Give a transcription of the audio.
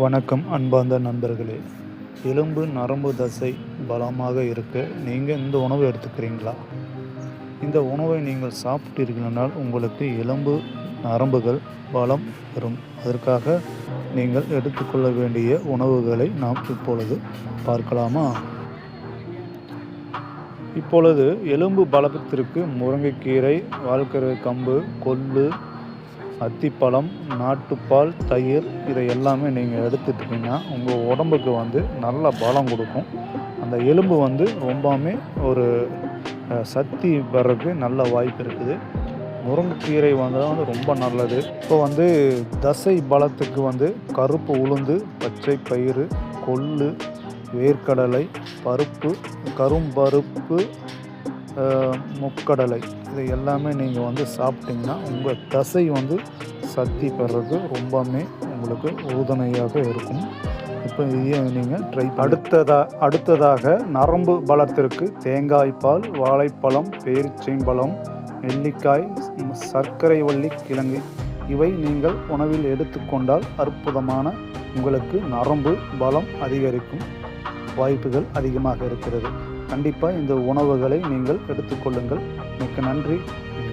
வணக்கம் அன்பார்ந்த நண்பர்களே. எலும்பு நரம்பு தசை பலமாக இருக்க நீங்கள் இந்த உணவு எடுத்துக்கிறீங்களா? இந்த உணவை நீங்கள் சாப்பிட்டீர்களானால் உங்களுக்கு எலும்பு நரம்புகள் பலம் பெறும். அதற்காக நீங்கள் எடுத்துக்கொள்ள வேண்டிய உணவுகளை நாம் இப்பொழுது பார்க்கலாமா? இப்பொழுது எலும்பு பலத்திற்கு முருங்கைக்கீரை, வால்கரை கம்பு, கொள்ளு, அத்திப்பழம், நாட்டுப்பால், தயிர் இதை எல்லாமே நீங்கள் எடுத்துட்டிங்கன்னா உங்கள் உடம்புக்கு நல்ல பலம் கொடுக்கும். அந்த எலும்பு ரொம்பவுமே ஒரு சக்தி பெறக்கு நல்ல வாய்ப்பு இருக்குது. முருங்கைக்கீரை ரொம்ப நல்லது. இப்போ தசை பலத்துக்கு கருப்பு உளுந்து, பச்சை பயிறு, கொள்ளு, வேர்க்கடலை, பருப்பு, கரும்பருப்பு, முக்கடலை இதை எல்லாமே நீங்கள் சாப்பிட்டிங்கன்னா உங்கள் தசை சக்தி பெறதுக்கு ரொம்பவுமே உங்களுக்கு உறுதுணையாக இருக்கும். இப்போ இதையே நீங்கள் ட்ரை அடுத்ததாக நரம்பு பலத்திற்கு தேங்காய் பால், வாழைப்பழம், பேரிச்சம்பழம், நெல்லிக்காய், சர்க்கரை வள்ளி கிழங்கு இவை நீங்கள் உணவில் எடுத்துக்கொண்டால் அற்புதமான உங்களுக்கு நரம்பு பலம் அதிகரிக்கும் வாய்ப்புகள் அதிகமாக இருக்கிறது. கண்டிப்பாக இந்த உணவுகளை நீங்கள் எடுத்துக்கொள்ளுங்கள். மிக்க நன்றி.